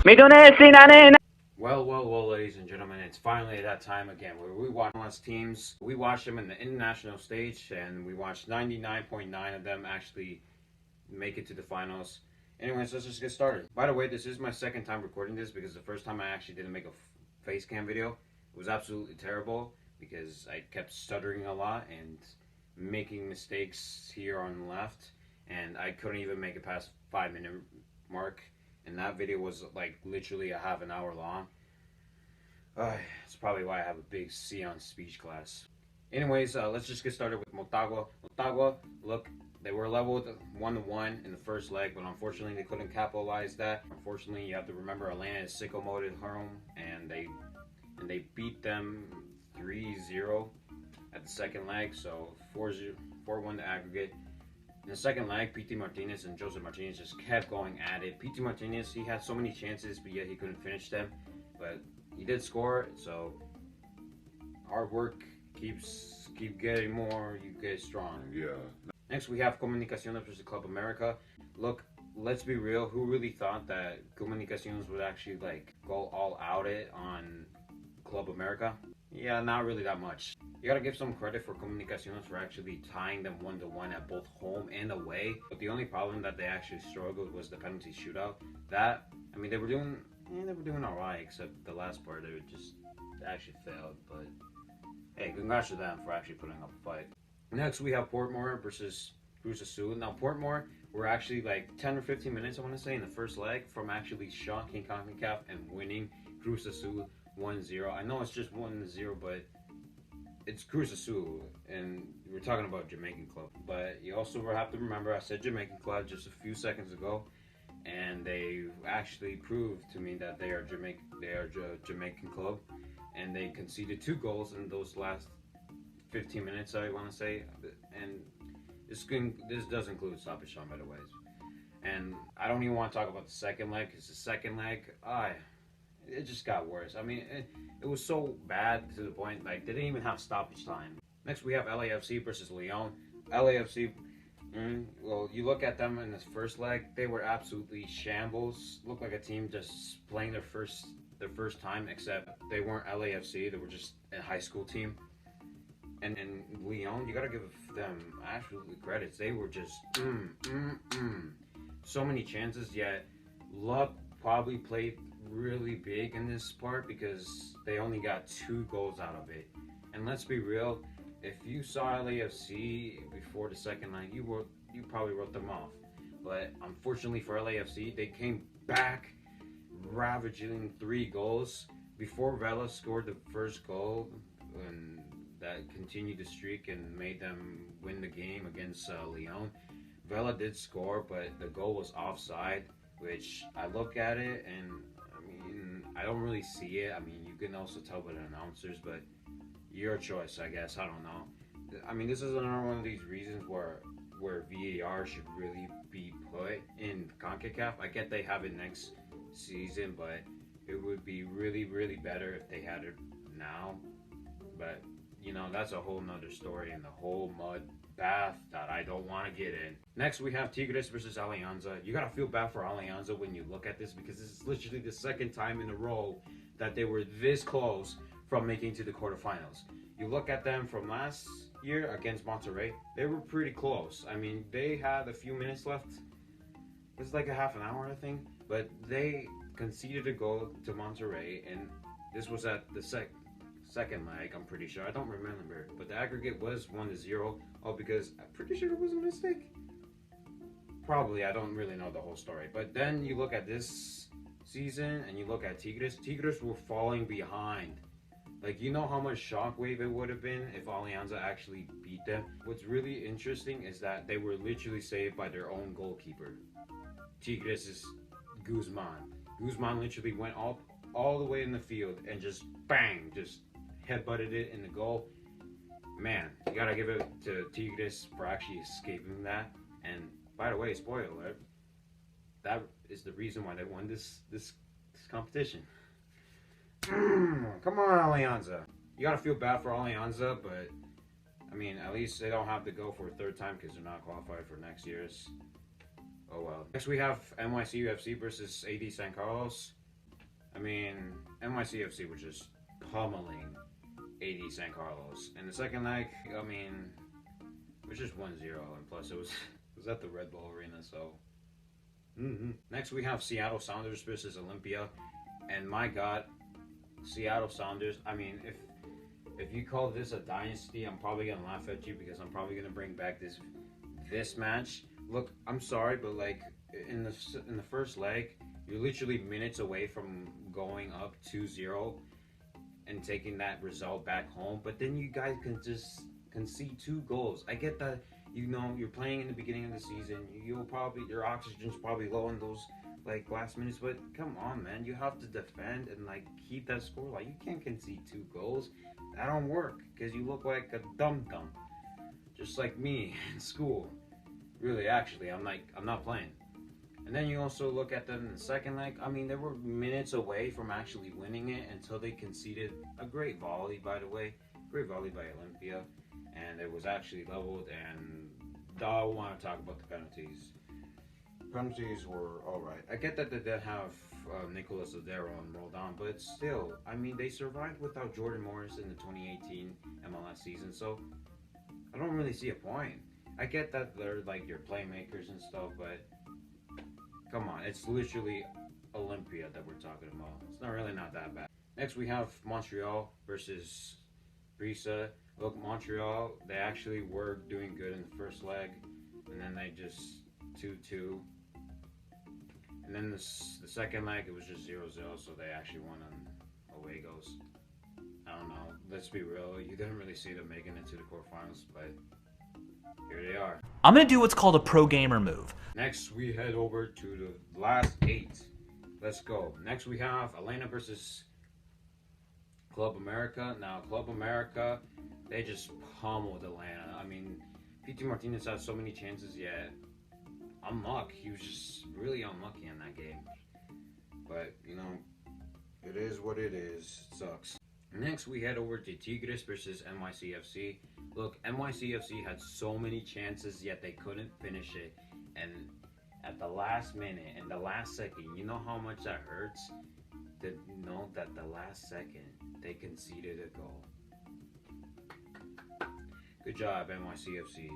Well, ladies and gentlemen, it's finally that time again where we watch teams. We watch them in the international stage, and we watched 99.9 of them actually make it to the finals. Anyways, let's just get started. By the way, this is my second time recording this because the first time I actually didn't make a face cam video. It was absolutely terrible because I kept stuttering a lot and making mistakes here on the left, and I couldn't even make it past 5 minute mark. And that video was like literally a half an hour long. It's probably why I have a big C on speech class. Anyways, let's just get started with Motagua. Motagua, look, they were leveled 1-1 in the first leg, but unfortunately they couldn't capitalize that. Unfortunately, you have to remember Atlanta is sicko mode at home, and they beat them 3-0 at the second leg, so 4-1 to aggregate. In the second leg, P.T. Martinez and Joseph Martinez just kept going at it. P.T. Martinez, he had so many chances, but yet he couldn't finish them. But he did score, so hard work keep getting more, you get strong. Yeah. Next, we have Comunicaciones versus Club America. Look, let's be real. Who really thought that Comunicaciones would actually like go all out it on Club America? Yeah, not really that much. You gotta give some credit for Comunicaciones for actually tying them 1-1 at both home and away. But the only problem that they actually struggled was the penalty shootout. That, I mean, they were doing alright, except the last part they actually failed. But hey, congrats to them for actually putting up a fight. Next, we have Portmore versus Cruz Azul. Now, Portmore were actually like 10 or 15 minutes, I want to say, in the first leg from actually shocking CONCACAF and winning Cruz Azul 1-0. I know it's just 1-0, but it's Cruz Azul, and we're talking about Jamaican club. But you also have to remember, I said Jamaican club just a few seconds ago, and they actually proved to me that they are Jamaican club, and they conceded 2 goals in those last 15 minutes, I want to say, and this does include stoppage time, by the way. And I don't even want to talk about the second leg, because the second leg, it just got worse. I mean, it was so bad to the point, like, they didn't even have stoppage time. Next, we have LAFC versus Lyon. LAFC, well, you look at them in this first leg, they were absolutely shambles. Looked like a team just playing their first time, except they weren't LAFC, they were just a high school team. And Lyon, you gotta give them absolutely credits. They were just, so many chances, yet luck probably played really big in this part because they only got 2 goals out of it. And let's be real, if you saw LAFC before the second leg, you probably wrote them off. But unfortunately for LAFC, they came back ravaging 3 goals before Vela scored the first goal, and that continued the streak and made them win the game against Lyon. Vela did score, but the goal was offside, which I look at it and I don't really see it. I mean, you can also tell by the announcers, but your choice, I guess. I don't know. I mean, this is another one of these reasons where VAR should really be put in CONCACAF. I get they have it next season, but it would be really, really better if they had it now. But, you know, that's a whole nother story and the whole mud bath that I don't want to get in. Next, we have Tigres versus Alianza. You gotta feel bad for Alianza when you look at this, because this is literally the second time in a row that they were this close from making to the quarterfinals. You look at them from last year against Monterrey, they were pretty close. I mean, they had a few minutes left. It was like a half an hour, I think, but they conceded a goal to Monterrey, and this was at the second leg, I'm pretty sure. I don't remember, but the aggregate was 1-0. Oh, because I'm pretty sure it was a mistake. Probably, I don't really know the whole story. But then you look at this season and you look at Tigres. Tigres were falling behind. Like, you know how much shockwave it would have been if Alianza actually beat them? What's really interesting is that they were literally saved by their own goalkeeper. Tigres is Guzman. Guzman literally went all the way in the field and just bang, just headbutted it in the goal. Man, you gotta give it to Tigres for actually escaping that. And by the way, spoiler alert, that is the reason why they won this competition. Come on, Alianza. You gotta feel bad for Alianza, but I mean, at least they don't have to go for a third time because they're not qualified for next year's. Oh well. Next we have NYC UFC versus AD San Carlos. I mean, NYCFC was just pummeling AD San Carlos. And the second leg, I mean, it was just 1-0, and plus it was at the Red Bull Arena, so. Next we have Seattle Sounders versus Olympia, and my God, Seattle Sounders. I mean, if you call this a dynasty, I'm probably gonna laugh at you because I'm probably gonna bring back this match. Look, I'm sorry, but like in the first leg, you're literally minutes away from going up 2-0 and taking that result back home, but then you guys can just concede 2 goals. I get that, you know, you're playing in the beginning of the season. Your oxygen's probably low in those like last minutes, but come on, man, you have to defend and like keep that score. Like, you can't concede 2 goals. That don't work because you look like a dum just like me in school. Really, actually, I'm not playing. And then you also look at them in the second leg. I mean, they were minutes away from actually winning it until they conceded a great volley, by the way. Great volley by Olympia. And it was actually leveled, and I don't want to talk about the penalties. Penalties were alright. I get that they did have Nicolas Ladero and Roldan, but still, I mean, they survived without Jordan Morris in the 2018 MLS season, so I don't really see a point. I get that they're like your playmakers and stuff, but come on, it's literally Olympia that we're talking about. It's not that bad. Next we have Montreal versus Brisa. Look, Montreal, they actually were doing good in the first leg, and then they just 2-2. And then the second leg, it was just 0-0, so they actually won on away goals. I don't know. Let's be real. You didn't really see them making it to the quarterfinals, but here they are. I'm going to do what's called a pro gamer move. Next, we head over to the last 8. Let's go. Next, we have Atlanta versus Club America. Now, Club America, they just pummeled Atlanta. I mean, P.T. Martinez had so many chances, yet unlucky. He was just really unlucky in that game. But, you know, it is what it is. It sucks. Next, we head over to Tigres versus NYCFC. Look, NYCFC had so many chances, yet they couldn't finish it. And at the last minute, in the last second, you know how much that hurts? To know that the last second, they conceded a goal. Good job, NYCFC.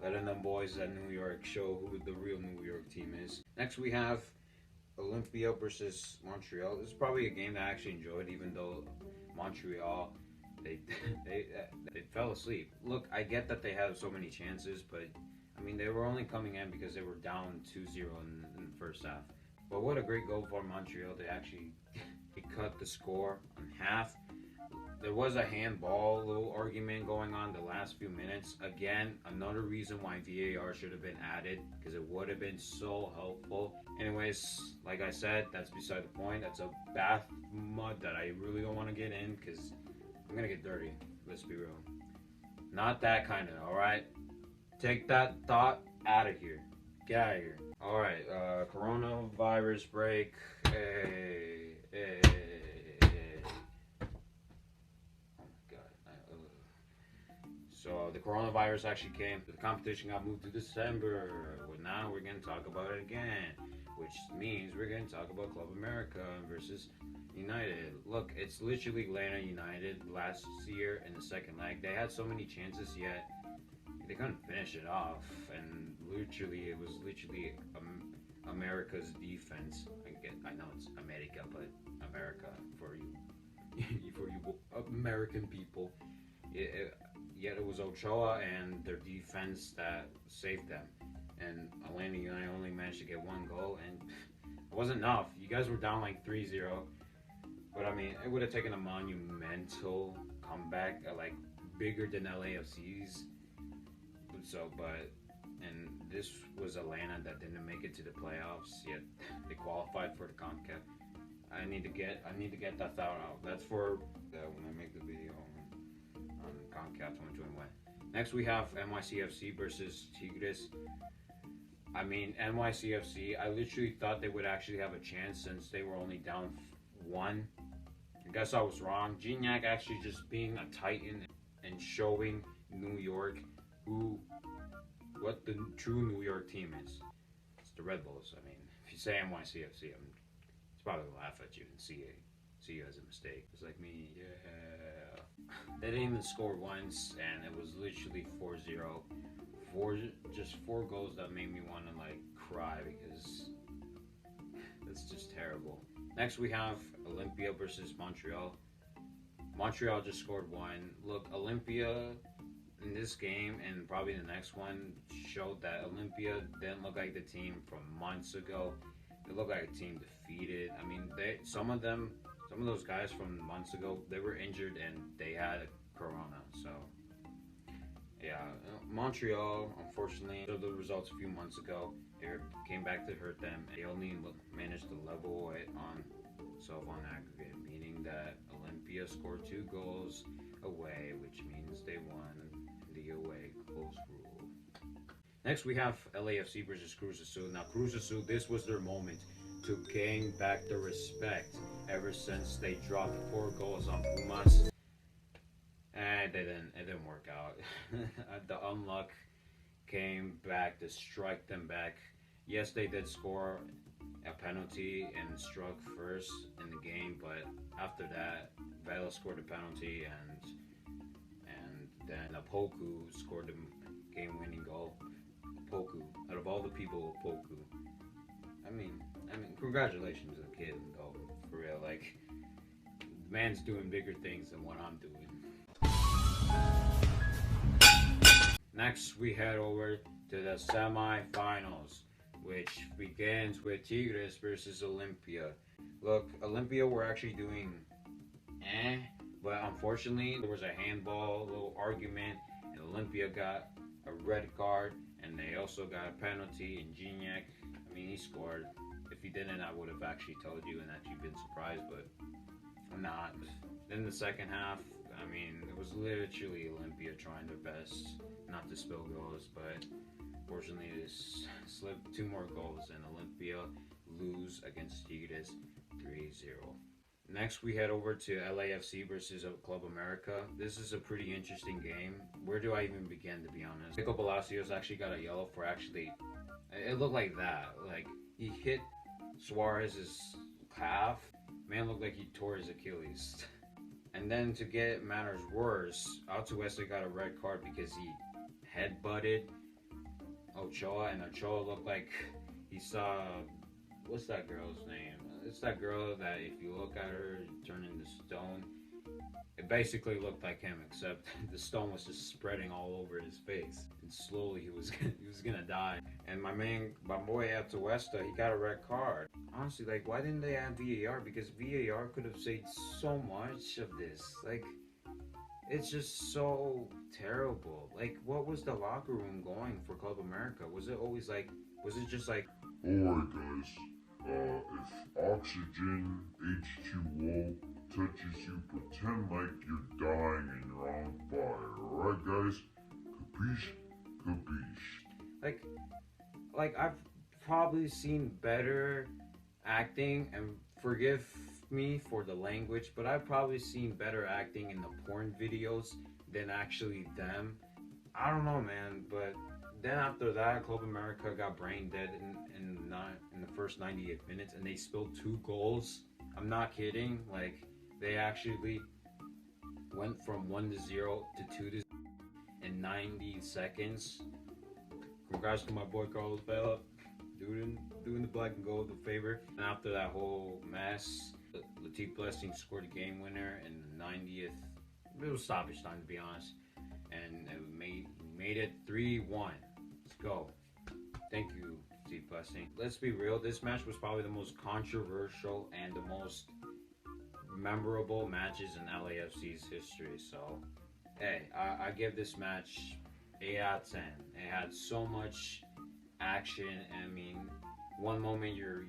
Letting them boys at New York show who the real New York team is. Next, we have Olympia versus Montreal. This is probably a game that I actually enjoyed, even though Montreal, they fell asleep. Look, I get that they had so many chances, but I mean, they were only coming in because they were down 2-0 in the first half. But what a great goal for Montreal. They actually cut the score on half. There was a handball little argument going on the last few minutes. Again, another reason why VAR should have been added, because it would have been so helpful. Anyways, like I said, that's beside the point. That's a bath mud that I really don't want to get in because I'm going to get dirty. Let's be real. Not that kind of, alright? Take that thought out of here. Get out of here. Alright, coronavirus break. Hey. So the coronavirus actually came. The competition got moved to December. Well, now we're going to talk about it again, which means we're going to talk about Club America versus United. Look, it's literally Atlanta United last year in the second leg. They had so many chances, yet they couldn't finish it off. And literally, it was literally America's defense. I know it's America, but America for you, for you American people. Yet it was Ochoa and their defense that saved them. And Atlanta United only managed to get 1 goal, and it wasn't enough. You guys were down like 3-0. But I mean, it would have taken a monumental comeback, like bigger than LAFC's. And this was Atlanta that didn't make it to the playoffs, yet they qualified for the CONCACAF. I need to get that thought out. That's for when I make the video on CONCACAF 2021. Next, we have NYCFC versus Tigres. I mean, NYCFC, I literally thought they would actually have a chance since they were only down 1. I guess I was wrong. Gignac actually just being a titan and showing New York what the true New York team is. It's the Red Bulls. I mean, if you say NYCFC, It's probably gonna laugh at you and see you as a mistake. It's like me, yeah. They didn't even score once, and it was literally 4-0. Just four goals that made me want to like cry because that's just terrible. Next we have Olympia versus Montreal. Montreal just scored one. Look, Olympia in this game and probably the next one showed that Olympia didn't look like the team from months ago. It looked like a team defeated. I mean, some of those guys from months ago, they were injured and they had corona. So yeah, Montreal, unfortunately, the results a few months ago, it came back to hurt them. They only managed to level it on on aggregate, meaning that Olympia scored 2 goals away, which means they won the away close rule. Next, we have LAFC versus Cruz Azul. Now, Cruz Azul, this was their moment to gain back the respect ever since they dropped 4 goals on Pumas. And it didn't work out. The unluck came back to strike them back. Yes, they did score a penalty and struck first in the game, but after that, Vela scored a penalty and then Poku scored the game-winning goal. Poku, out of all the people, Poku. I mean, congratulations to the kid, though, for real. Like, the man's doing bigger things than what I'm doing. Next, we head over to the semifinals, which begins with Tigres versus Olympia. Look, Olympia were actually doing but unfortunately there was a handball little argument, and Olympia got a red card, and they also got a penalty. And Gignac, I mean, he scored. If he didn't, I would have actually told you and actually been surprised, but I'm not. Then the second half, I mean, it was literally Olympia trying their best not to spill goals, but fortunately they slipped 2 more goals and Olympia lose against Tigres 3-0. Next we head over to LAFC versus Club America. This is a pretty interesting game. Where do I even begin, to be honest? Nico Palacios actually got a yellow for it looked like that. Like, he hit Suarez's calf. Man looked like he tore his Achilles. And then to get matters worse, Altuesta got a red card because he headbutted Ochoa, and Ochoa looked like he saw, what's that girl's name? It's that girl that if you look at her, turn into stone. It basically looked like him, except the stone was just spreading all over his face, and slowly he was gonna die. And my boy Altuesta, he got a red card. Honestly, like, why didn't they add VAR? Because VAR could have saved so much of this. Like, it's just so terrible. Like, what was the locker room going for Club America? Was it just like, alright guys, if oxygen H2O touches you, pretend like you're dying and you're on fire, alright guys? Capiche? Capiche. Like I've probably seen better acting, and forgive me for the language, but I've probably seen better acting in the porn videos than actually them. I don't know, man, but then after that, Club America got brain dead in the first 98 minutes, and they spilled 2 goals. I'm not kidding. Like, they actually went from 1-0 to 2-0 in 90 seconds. Congrats to my boy Carlos Vela, doing the black and gold a favor. And after that whole mess, Latif Blessing scored a game winner in the 90th. It was stoppage time, to be honest, and it made it 3-1. Let's go. Thank you, Latif Blessing. Let's be real. This match was probably the most controversial and the most memorable matches in LAFC's history. So, hey, I give this match 8 out of 10. It had so much action. I mean, one moment you're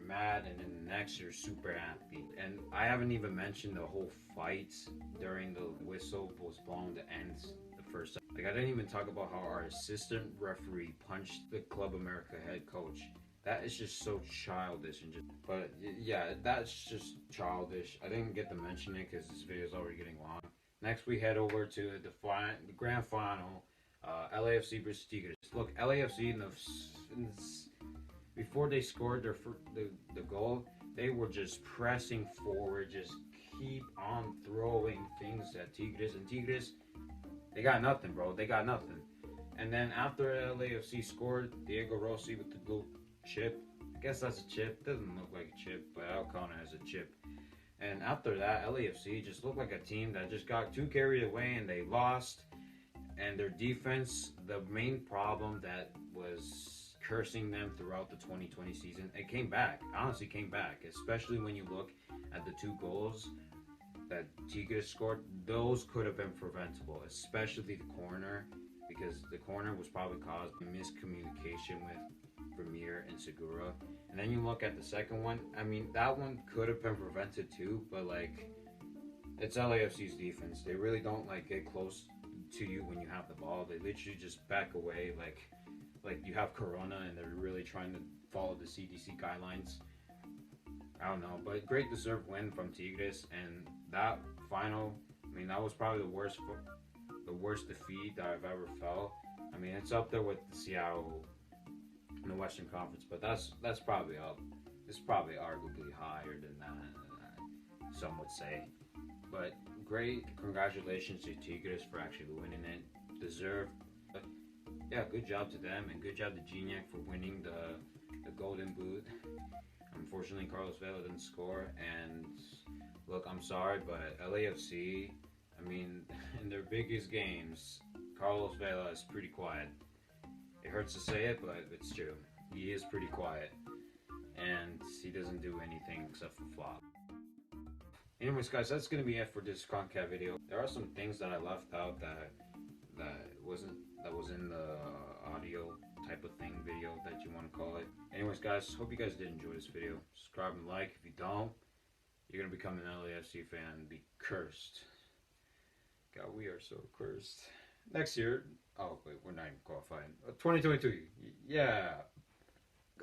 mad, and then the next you're super happy. And I haven't even mentioned the whole fight during the whistle was blown to end the first time. Like, I didn't even talk about how our assistant referee punched the Club America head coach. That is just so childish but yeah, that's just childish. I didn't get to mention it because this video is already getting long. Next, we head over to the grand final, LAFC versus Tigres. Look, LAFC before they scored the goal, They were just pressing forward, just keep on throwing things at Tigres. And Tigres, they got nothing, bro. They got nothing. And then after LAFC scored, Diego Rossi with the blue chip. I guess that's a chip. Doesn't look like a chip, but I'll count it as a chip. And after that, LAFC just looked like a team that just got too carried away and they lost. And their defense, the main problem that was cursing them throughout the 2020 season, it came back. Honestly, came back. Especially when you look at the 2 goals that Tigres scored. Those could have been preventable, especially the corner, because the corner was probably caused by miscommunication with Vermeer and Segura. And then you look at the second one. I mean, that one could have been prevented too, but like, it's LAFC's defense. They really don't like get close to you when you have the ball. They literally just back away like you have Corona and they're really trying to follow the CDC guidelines. I don't know, but great deserved win from Tigres. And that final, I mean, that was probably the worst defeat that I've ever felt. I mean, it's up there with the Seattle in the Western Conference, but that's probably up. It's probably arguably higher than that, some would say. But great, congratulations to Tigres for actually winning it. Deserved. But yeah, good job to them, and good job to Gignac for winning the Golden Boot. Unfortunately, Carlos Vela didn't score, and look, I'm sorry, but LAFC, I mean, in their biggest games, Carlos Vela is pretty quiet. It hurts to say it, but it's true. He is pretty quiet, and he doesn't do anything except for flop. Anyways, guys, that's gonna be it for this CONCACAF video. There are some things that I left out that was in the audio type of thing video that you want to call it. Anyways, guys, hope you guys did enjoy this video. Subscribe and like. If you don't, you're gonna become an LAFC fan and be cursed. God, we are so cursed. Next year, oh wait, we're not even qualifying. 2022, yeah.